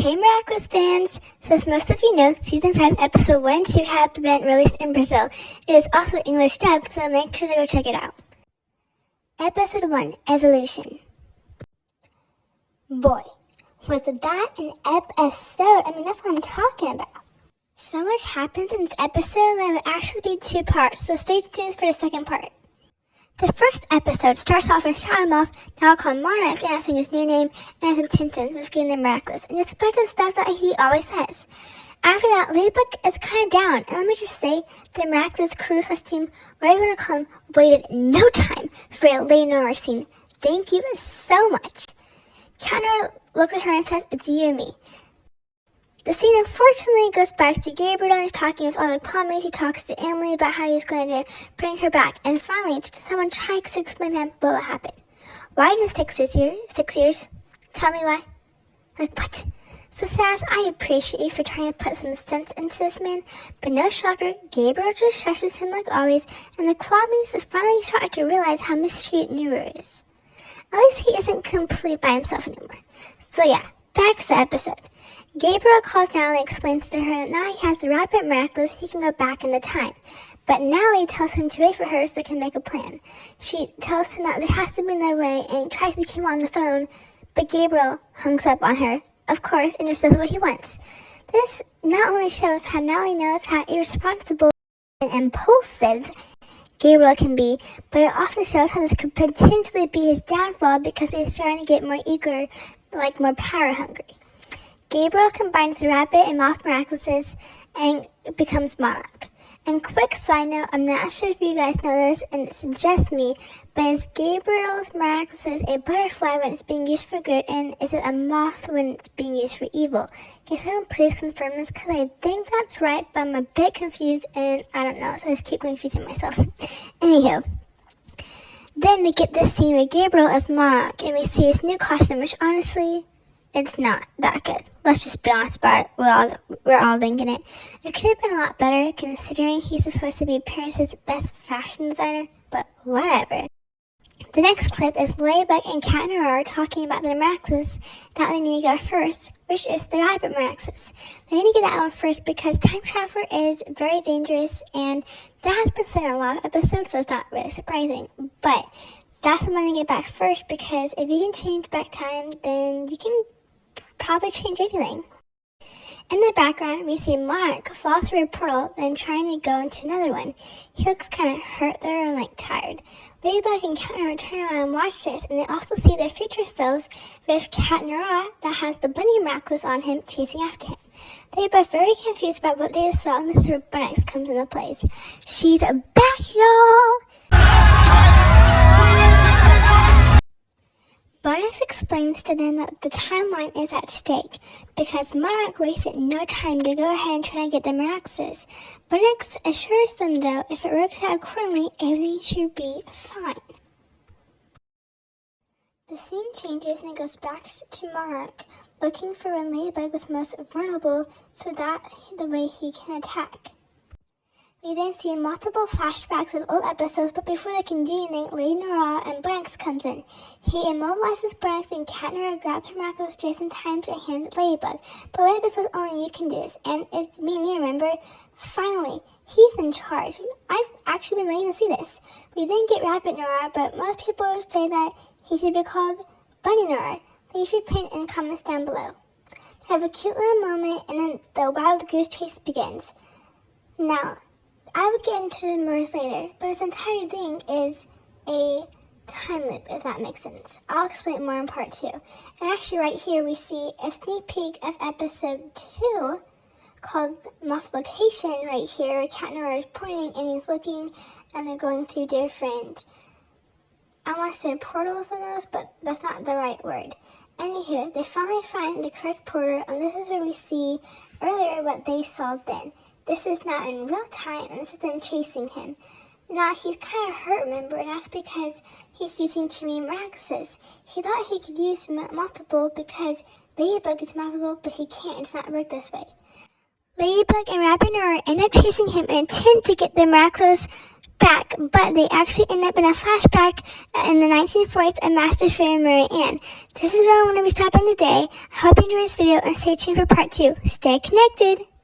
Hey Miraculous fans! So as most of you know, Season 5, Episode 1 and 2 have been released in Brazil. It is also English dubbed, so make sure to go check it out. Episode 1, Evolution. Boy, was that an episode? I mean, that's what I'm talking about. So much happens in this episode that it would actually be 2 parts, so stay tuned for the second part. The first episode starts off with Shadamoff, now called Monarch, announcing his new name and his intentions with getting the Miraculous, and just a bunch of stuff that he always says. After that, ladybug is kind of down, and let me just say, the Miraculous crew/team, whatever you want to call them, waited no time for a Lady Noir scene. Thank you so much. Cat Noir looks at her and says, "It's you and me." The scene unfortunately goes back to Gabriel. He's talking with all the comments. He talks to Emily about how he's going to bring her back. And finally, someone tries to explain to him what will happen. Why did it take 6 years? Tell me why. Like, what? So Sass, I appreciate you for trying to put some sense into this man. But no shocker, Gabriel just shushes him like always. And the Kwabis is finally starting to realize how mistreated Nero is. At least he isn't completely by himself anymore. So yeah, back to the episode. Gabriel calls Natalie and explains to her that now he has the Rabbit Miraculous, he can go back in the time. But Natalie tells him to wait for her so they can make a plan. She tells him that there has to be another way and tries to keep him on the phone, but Gabriel hangs up on her, of course, and just does what he wants. This not only shows how Natalie knows how irresponsible and impulsive Gabriel can be, but it also shows how this could potentially be his downfall because he's trying to get more eager, like more power hungry. Gabriel combines the Rabbit and Moth Miraculouses and becomes Monarch. And quick side note, I'm not sure if you guys know this, and it's just me, but is Gabriel's Miraculous a butterfly when it's being used for good, and is it a moth when it's being used for evil? Can someone please confirm this, because I think that's right, but I'm a bit confused, and I don't know, so I just keep confusing myself. Anywho. Then we get this scene with Gabriel as Monarch, and we see his new costume, which honestly, it's not that good. Let's just be honest about it. We're all thinking it. It could have been a lot better considering he's supposed to be Paris' best fashion designer, but whatever. The next clip is Ladybug and Cat Noir talking about the Miraculous that they need to go first, which is the Rabbit Miraculous. They need to get that one first because time travel is very dangerous, and that has been said in a lot of episodes, so it's not really surprising. But that's the one to get back first, because if you can change back time, then you can probably change anything. In the background, we see Monarch fall through a portal, then trying to go into another one. He looks kind of hurt there and tired. Ladybug and Cat Noir turn around and watch this, and they also see their future selves with Cat Noir that has the Bunny Miraculous on him, chasing after him. They're both very confused about what they saw, and this is where Bunny comes into place. She's back, y'all! Bonix explains to them that the timeline is at stake because Monarch wasted no time to go ahead and try to get the Miraculous. Bonix assures them, though, if it works out accordingly, everything should be fine. The scene changes and it goes back to Monarch, looking for when Ladybug was most vulnerable so that the way he can attack. We then see multiple flashbacks of old episodes, but before they can do anything, Lady Noir and Bonix comes in. He immobilizes Bonix and Cat Noir grabs her Miraculous just in time and hands it Ladybug. But Ladybug says only you can do this, and it's me and you, remember? Finally, he's in charge. I've actually been waiting to see this. We then get Rabbit Noir, but most people say that he should be called Bunny Noir. Leave your opinion in the comments down below. They have a cute little moment, and then the wild goose chase begins. Now, I would get into the more later, but this entire thing is a time loop, if that makes sense. I'll explain more in part 2. And actually right here we see a sneak peek of episode 2 called Multiplication right here, where Cat Noir is pointing and he's looking and they're going through different, I want to say portals almost, but that's not the right word. Anywho, they finally find the correct portal, and this is where we see earlier what they saw then. This is now in real time, and this is them chasing him. Now, he's kind of hurt, remember, and that's because he's using too many Miraculouses. He thought he could use multiple because Ladybug is multiple, but he can't. It's not work this way. Ladybug and Rabbit Noir end up chasing him and attempt to get the Miraculous back, but they actually end up in a flashback in the 1940s of Master Fairy Mary Ann. This is where I'm going to be stopping today. I hope you enjoyed this video and stay tuned for part 2. Stay connected!